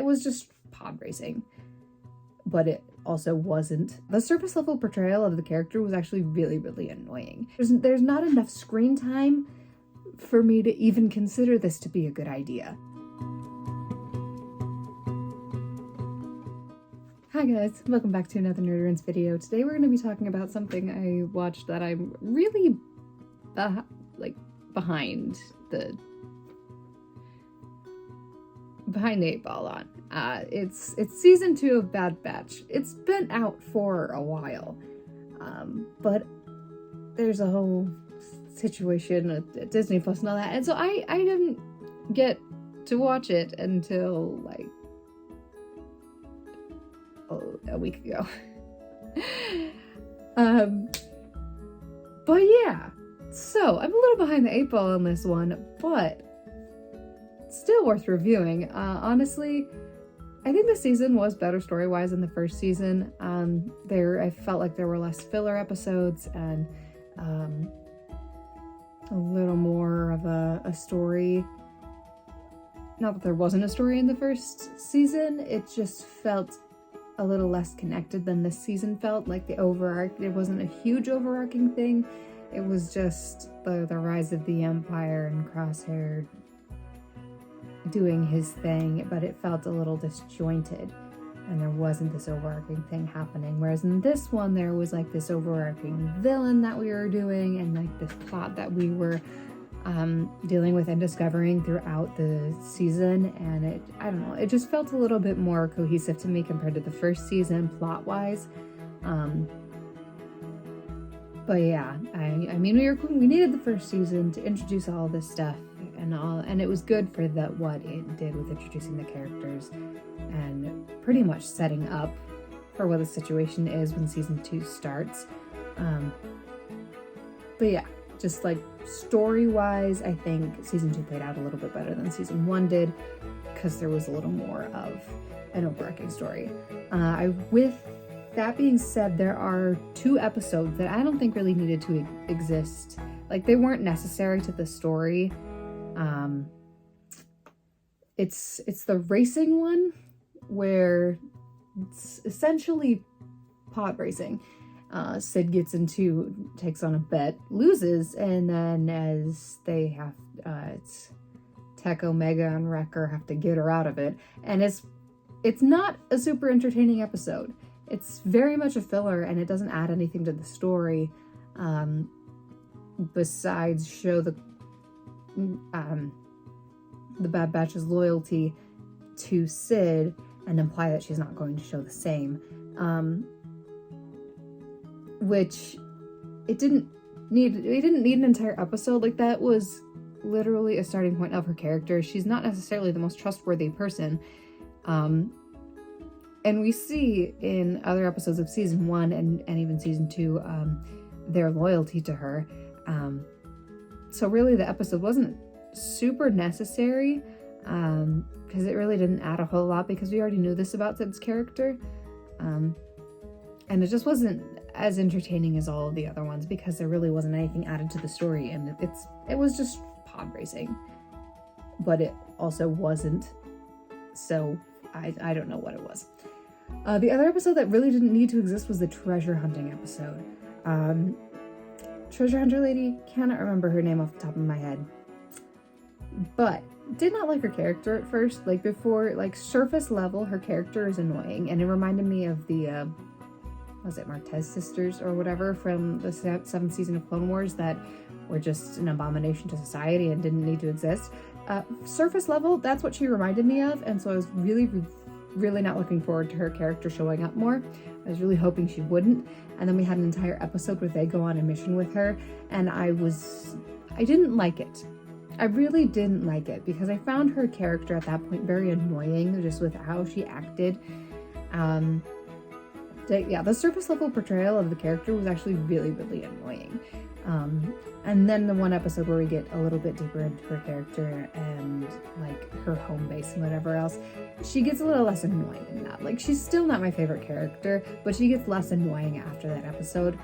it was just pod racing. But it also wasn't. The surface level portrayal of the character was actually really, really annoying. There's not enough screen time for me to even consider this to be a good idea. Hi guys, welcome back to another Nerd Rants video. Today we're going to be talking about something I watched that I'm really behind the 8 ball on. It's season 2 of Bad Batch. It's been out for a while, but there's a whole situation at Disney Plus and all that, and so I didn't get to watch it until like a week ago. But yeah, so I'm a little behind the 8 ball on this one, but still worth reviewing. Honestly, I think the season was better story-wise than the first season. I felt like there were less filler episodes and a little more of a story. Not that there wasn't a story in the first season, it just felt a little less connected than this season felt. Like it wasn't a huge overarching thing. It was just the rise of the Empire and Crosshair doing his thing, but it felt a little disjointed and there wasn't this overarching thing happening. Whereas in this one, there was like this overarching villain that we were doing and like this plot that we were dealing with and discovering throughout the season. And it just felt a little bit more cohesive to me compared to the first season plot-wise. But yeah, I mean, we needed the first season to introduce all this stuff and it was good for what it did with introducing the characters and pretty much setting up for what the situation is when season 2 starts. But yeah, just like story-wise, I think season 2 played out a little bit better than season 1 did because there was a little more of an overarching story. With that being said, there are 2 episodes that I don't think really needed to exist. Like, they weren't necessary to the story. It's the racing one where it's essentially pod racing. Sid takes on a bet, loses, and then as they have, it's Tech Omega and Wrecker have to get her out of it. And it's not a super entertaining episode. It's very much a filler and it doesn't add anything to the story, besides show the Bad Batch's loyalty to Sid and imply that she's not going to show the same. Which we didn't need an entire episode. Like, that was literally a starting point of her character. She's not necessarily the most trustworthy person. And we see in other episodes of season 1 and even season 2, their loyalty to her. So really the episode wasn't super necessary, because it really didn't add a whole lot because we already knew this about Sid's character. And it just wasn't as entertaining as all of the other ones because there really wasn't anything added to the story, and it was just pod racing. But it also wasn't, so I don't know what it was. The other episode that really didn't need to exist was the treasure hunting episode. Treasure hunter lady, cannot remember her name off the top of my head, but did not like her character at first. Like, before, like, surface level, her character is annoying, and it reminded me of the was it Martez sisters or whatever from the 7th season of Clone Wars that were just an abomination to society and didn't need to exist. Surface level, that's what she reminded me of, and so I was really, really not looking forward to her character showing up more. I was really hoping she wouldn't, and then we had an entire episode where they go on a mission with her, and I didn't like it. I really didn't like it because I found her character at that point very annoying, just with how she acted. The surface level portrayal of the character was actually really, really annoying. And then the one episode where we get a little bit deeper into her character and like her home base and whatever else, she gets a little less annoying in that. Like, she's still not my favorite character, but she gets less annoying after that episode.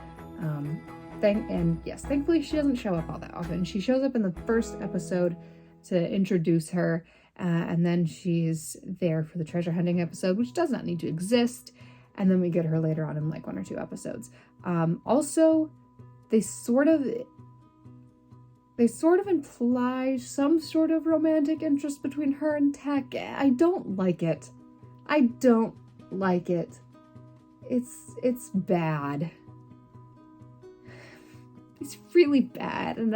Thankfully she doesn't show up all that often. She shows up in the first episode to introduce her, And then she's there for the treasure hunting episode, which does not need to exist. And then we get her later on in like 1 or 2 episodes. Also, they sort of imply some sort of romantic interest between her and Tech. I don't like it. It's bad. It's really bad, and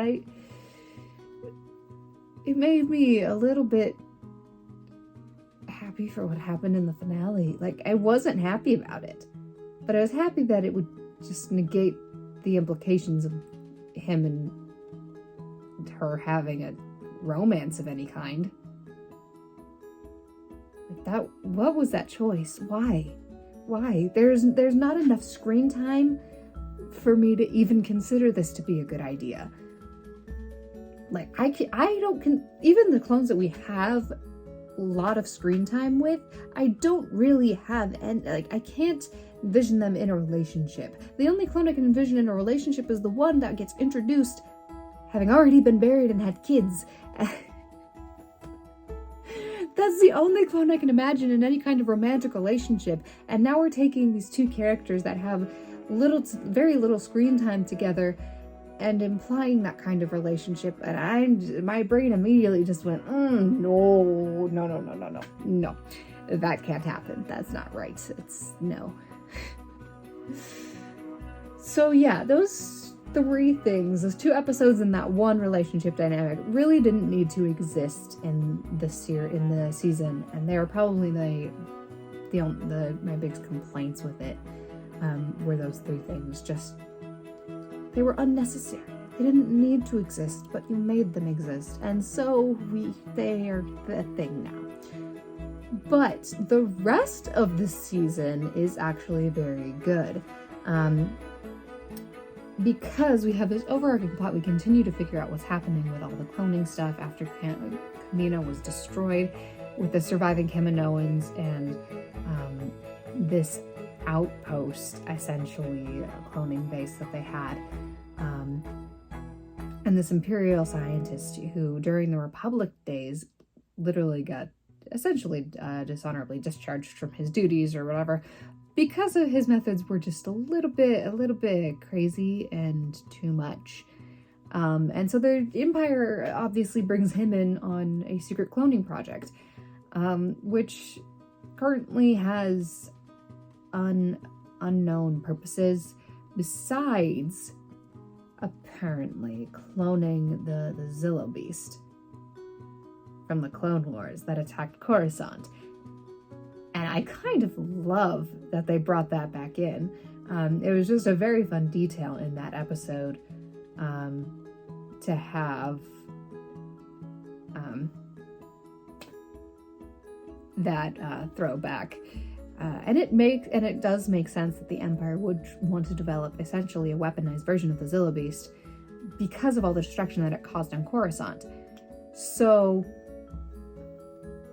it made me a little bit happy for what happened in the finale. Like, I wasn't happy about it, but I was happy that it would just negate the implications of him and her having a romance of any kind. Like, that, what was that choice? Why? There's not enough screen time for me to even consider this to be a good idea. Like, even the clones that we have a lot of screen time with, I don't really have, and like, I can't envision them in a relationship. The only clone I can envision in a relationship is the one that gets introduced having already been married and had kids. That's the only clone I can imagine in any kind of romantic relationship. And now we're taking these 2 characters that have very little screen time together and implying that kind of relationship. And my brain immediately just went, no. That can't happen. That's not right. It's no. So yeah, those 3 things, those 2 episodes and that 1 relationship dynamic really didn't need to exist in the season, and they were probably my biggest complaints with it. Were those 3 things. Just, they were unnecessary. They didn't need to exist, but you made them exist, and so they are the thing now. But the rest of the season is actually very good. Because we have this overarching plot, we continue to figure out what's happening with all the cloning stuff after Kamino was destroyed, with the surviving Kaminoans and this outpost, essentially, a cloning base that they had. And this Imperial scientist who, during the Republic days, literally got essentially dishonorably discharged from his duties or whatever, because of his methods were just a little bit crazy and too much. And so the Empire obviously brings him in on a secret cloning project, which currently has unknown purposes, besides apparently cloning the Zillo beast from the Clone Wars that attacked Coruscant. And I kind of love that they brought that back in. It was just a very fun detail in that episode to have that throwback. And it does make sense that the Empire would want to develop essentially a weaponized version of the Zillo Beast because of all the destruction that it caused on Coruscant. So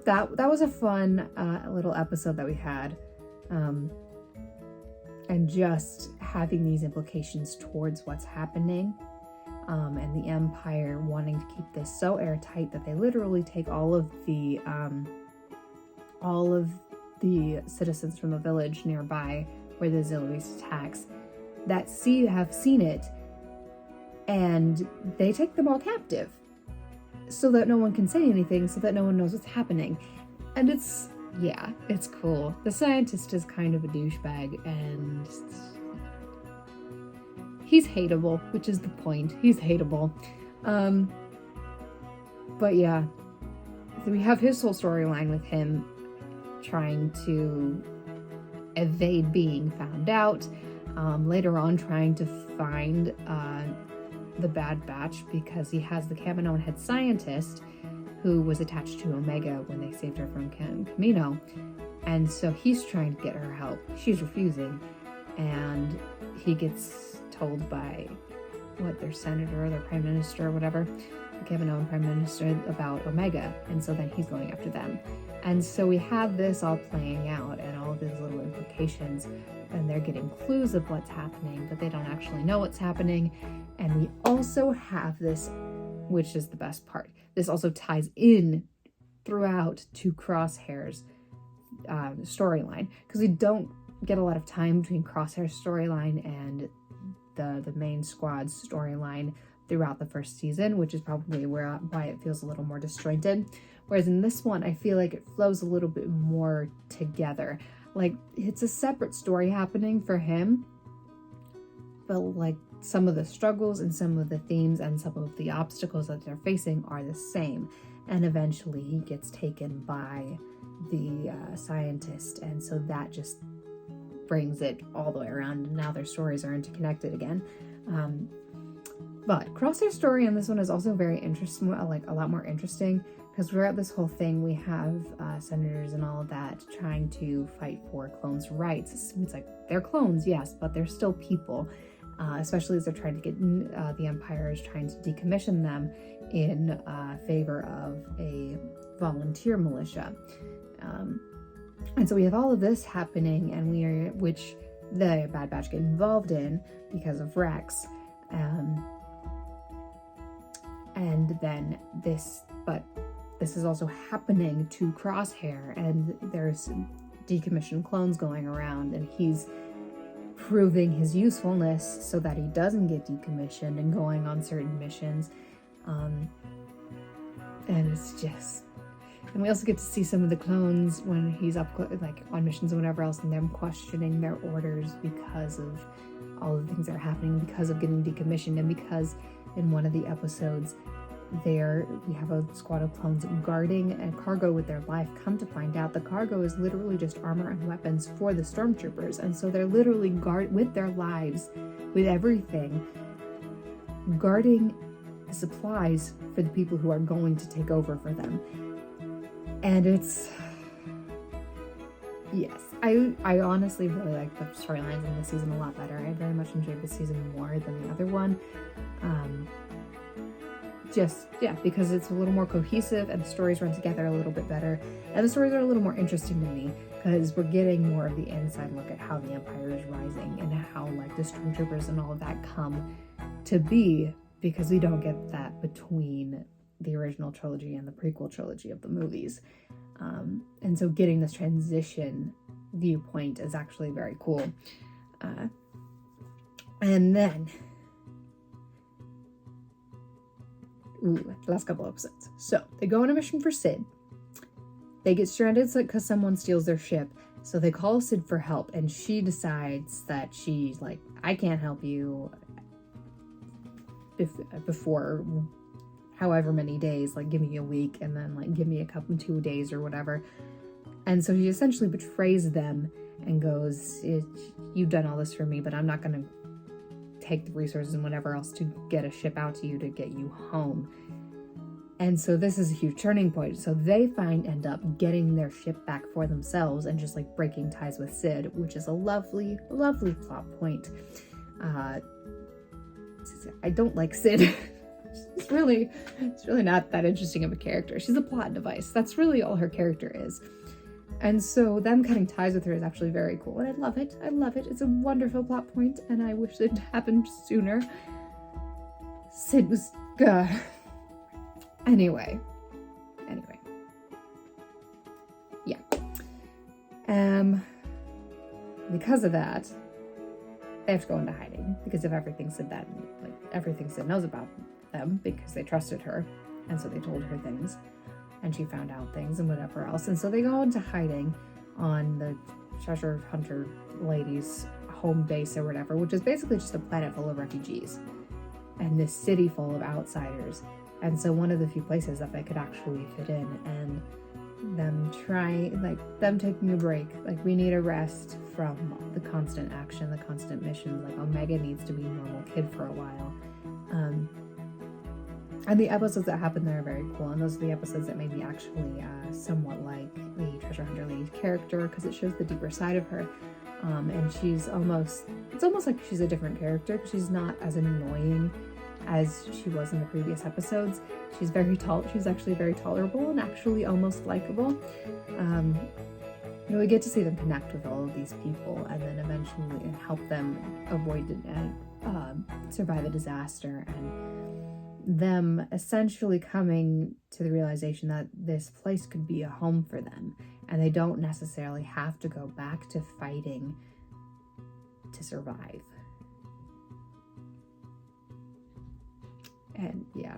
that was a fun little episode that we had, and just having these implications towards what's happening, and the Empire wanting to keep this so airtight that they literally take all of the citizens from the village nearby where the Zillo Beast attacks that have seen it, and they take them all captive so that no one can say anything, so that no one knows what's happening. And it's cool. The scientist is kind of a douchebag, and he's hateable, which is the point. He's hateable. But yeah, so we have his whole storyline with him trying to evade being found out, later on trying to find the Bad Batch because he has the Kamino head scientist who was attached to Omega when they saved her from Kamino, and so he's trying to get her help. She's refusing, and he gets told by their senator or their prime minister or whatever, the Kamino prime minister, about Omega, and so then he's going after them. And so we have this all playing out and all of these little implications, and they're getting clues of what's happening, but they don't actually know what's happening. And we also have this, which is the best part, this also ties in throughout to Crosshair's storyline, because we don't get a lot of time between Crosshair's storyline and the main squad's storyline throughout the first season, which is probably why it feels a little more disjointed. Whereas in this one, I feel like it flows a little bit more together. Like, it's a separate story happening for him, but like some of the struggles and some of the themes and some of the obstacles that they're facing are the same. And eventually he gets taken by the scientist, and so that just brings it all the way around, and now their stories are interconnected again. But Crosshair's story in this one is also very interesting, like a lot more interesting, because throughout this whole thing we have senators and all of that trying to fight for clones' rights. It's like, they're clones, yes, but they're still people, especially as they're trying to get, the Empire is trying to decommission them in favor of a volunteer militia. And so we have all of this happening, and which the Bad Batch get involved in because of Rex. And then this is also happening to Crosshair, and there's decommissioned clones going around, and he's proving his usefulness so that he doesn't get decommissioned and going on certain missions. And it's just... And we also get to see some of the clones when he's up, like, on missions and whatever else, and them questioning their orders because of all the things that are happening, because of getting decommissioned, and because in one of the episodes we have a squad of clones guarding a cargo with their life. Come to find out, the cargo is literally just armor and weapons for the stormtroopers, and so they're literally with their lives, with everything, guarding supplies for the people who are going to take over for them. And it's, yes, I honestly really like the storylines in this season a lot better. I very much enjoyed this season more than the other one. Because it's a little more cohesive and the stories run together a little bit better. And the stories are a little more interesting to me because we're getting more of the inside look at how the Empire is rising and how, like, the stormtroopers and all of that come to be, because we don't get that between the original trilogy and the prequel trilogy of the movies. And so getting this transition viewpoint is actually very cool. And then, the last couple episodes. So they go on a mission for Sid. They get stranded because someone steals their ship. So they call Sid for help, and she decides that she's like, I can't help you before however many days, like, give me a week, and then, like, give me 2 days or whatever. And so he essentially betrays them and goes, you've done all this for me, but I'm not going to take the resources and whatever else to get a ship out to you to get you home. And so this is a huge turning point. So they end up getting their ship back for themselves and just, like, breaking ties with Sid, which is a lovely, lovely plot point. I don't like Sid. It's really not that interesting of a character. She's a plot device. That's really all her character is. And so them cutting ties with her is actually very cool. And I love it. It's a wonderful plot point, and I wish it happened sooner. Sid was... Anyway. Yeah. Because of that, they have to go into hiding because of everything Sid knows about them, because they trusted her, and so they told her things, and she found out things and whatever else. And so they go into hiding on the treasure hunter lady's home base or whatever, which is basically just a planet full of refugees and this city full of outsiders. And so one of the few places that they could actually fit in, and them taking a break, like, we need a rest from the constant action, the constant missions. Like, Omega needs to be a normal kid for a while. And the episodes that happen there are very cool, and those are the episodes that made me actually somewhat like the treasure hunter lady's character, because it shows the deeper side of her. And it's almost like she's a different character, because she's not as annoying as she was in the previous episodes. She's actually very tolerable and actually almost likable. We get to see them connect with all of these people, and then eventually help them avoid and survive a disaster. And them essentially coming to the realization that this place could be a home for them, and they don't necessarily have to go back to fighting to survive. And yeah,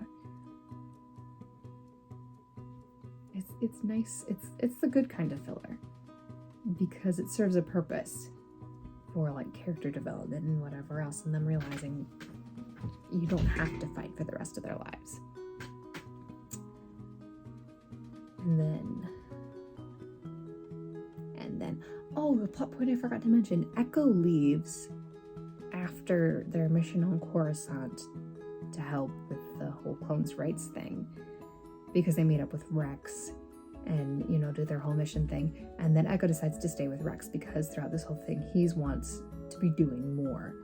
it's nice. It's the good kind of filler, because it serves a purpose for like character development and whatever else, and them realizing you don't have to fight for the rest of their lives. And then, oh, the plot point I forgot to mention, Echo leaves after their mission on Coruscant to help with the whole clones' rights thing, because they meet up with Rex and, you know, do their whole mission thing. And then Echo decides to stay with Rex because throughout this whole thing, he wants to be doing more.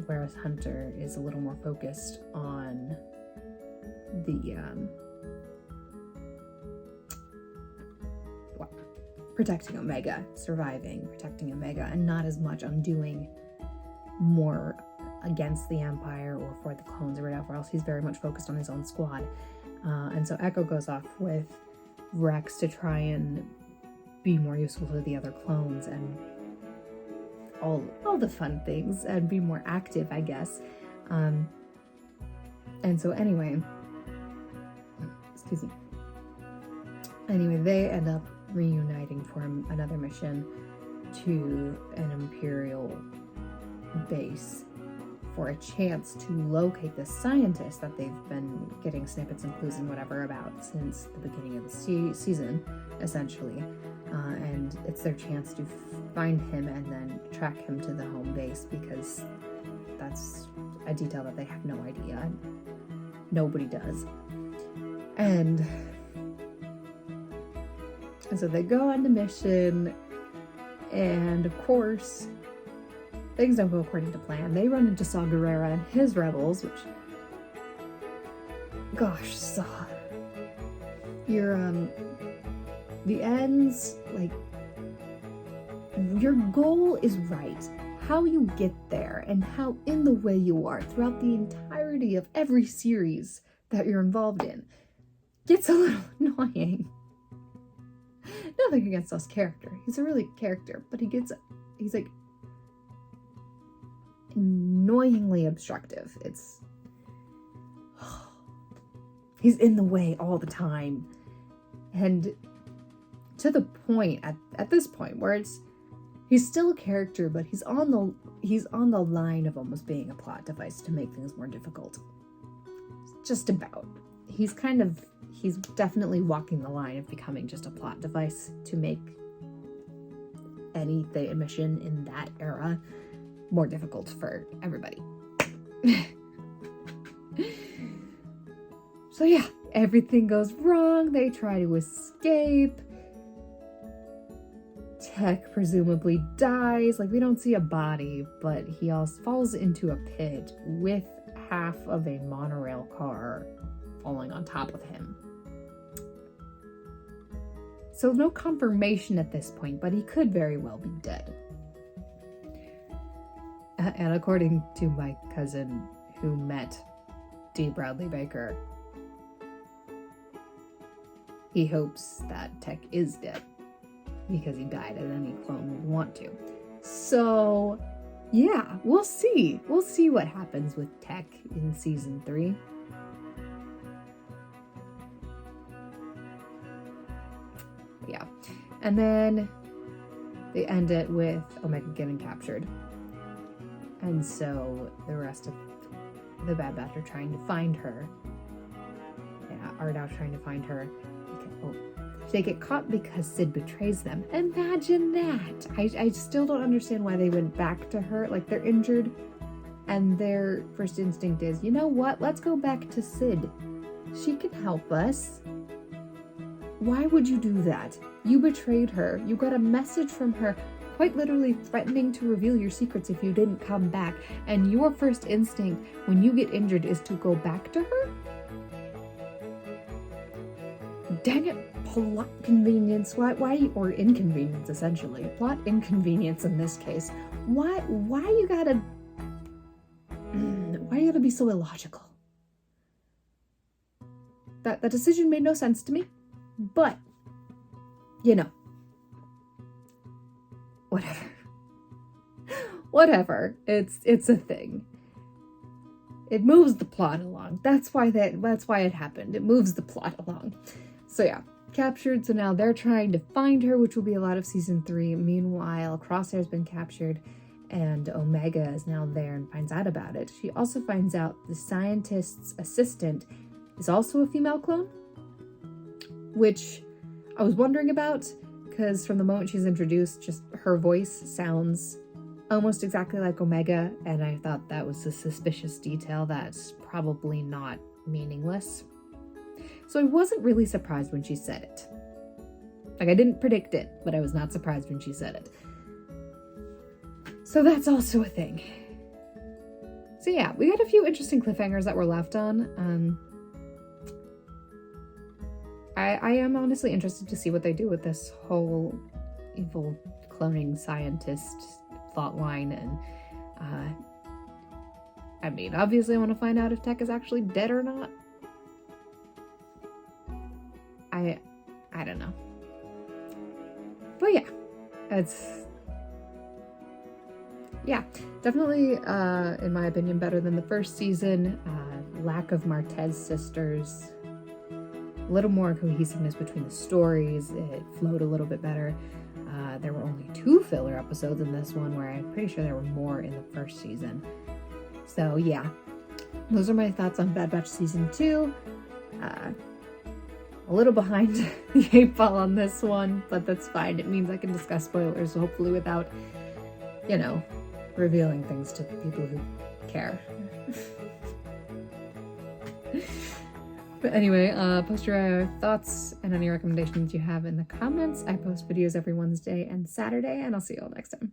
Whereas Hunter is a little more focused on the protecting Omega, surviving, protecting Omega, and not as much on doing more against the Empire or for the clones or whatever else. He's very much focused on his own squad. And so Echo goes off with Rex to try and be more useful to the other clones and all the fun things, and be more active, I guess. And so anyway, excuse me. Anyway, they end up reuniting for another mission to an Imperial base for a chance to locate the scientist that they've been getting snippets and clues and whatever about since the beginning of the season, essentially. And it's their chance to find him and then track him to the home base, because that's a detail that they have no idea. Nobody does. And so they go on the mission, and of course, things don't go according to plan. They run into Saw Gerrera and his rebels, which, gosh, Saw, the ends, like, your goal is right. How you get there and how in the way you are throughout the entirety of every series that you're involved in gets a little annoying. Nothing against Saw's character. He's a really character, but he's like annoyingly obstructive. He's in the way all the time. And to the point at this point where he's still a character, but he's on the line of almost being a plot device to make things more difficult. Just about. He's definitely walking the line of becoming just a plot device to make any mission in that era more difficult for everybody. So yeah, everything goes wrong. They try to escape. Tech presumably dies. Like, we don't see a body, but he also falls into a pit with half of a monorail car falling on top of him. So no confirmation at this point, but he could very well be dead. And according to my cousin who met D. Bradley Baker, he hopes that Tech is dead because he died, as any clone would want to. So yeah, we'll see. We'll see what happens with Tech in season 3. Yeah. And then they end it with Omega getting captured. And so the rest of the Bad Batch are trying to find her. Yeah, are now trying to find her. They get caught because Sid betrays them. Imagine that! I still don't understand why they went back to her. Like, they're injured, and their first instinct is, you know what? Let's go back to Sid. She can help us. Why would you do that? You betrayed her. You got a message from her quite literally threatening to reveal your secrets if you didn't come back. And your first instinct when you get injured is to go back to her? Dang it. Plot convenience. Why, or inconvenience, essentially. Plot inconvenience in this case. Why you gotta be so illogical? that decision made no sense to me. But, you know, whatever. Whatever. It's a thing. It moves the plot along. That's why it happened. It moves the plot along. So yeah, captured. So now they're trying to find her, which will be a lot of season 3. Meanwhile, Crosshair's been captured and Omega is now there and finds out about it. She also finds out the scientist's assistant is also a female clone, which I was wondering about because from the moment she's introduced, just her voice sounds almost exactly like Omega, and I thought that was a suspicious detail that's probably not meaningless. So I wasn't really surprised when she said it. Like, I didn't predict it, but I was not surprised when she said it. So that's also a thing. So yeah, we got a few interesting cliffhangers that were left on. I am honestly interested to see what they do with this whole evil cloning scientist plot line, and I mean, obviously I want to find out if Tech is actually dead or not. I don't know. But yeah, it's definitely in my opinion better than the first season. Lack of Martez sisters, a little more cohesiveness between the stories. It flowed a little bit better. There were only 2 filler episodes in this one, where I'm pretty sure there were more in the first season. So yeah, those are my thoughts on Bad Batch Season 2. A little behind the 8 ball on this one, but that's fine. It means I can discuss spoilers, hopefully without, you know, revealing things to people who care. But anyway, post your thoughts and any recommendations you have in the comments. I post videos every Wednesday and Saturday, and I'll see you all next time.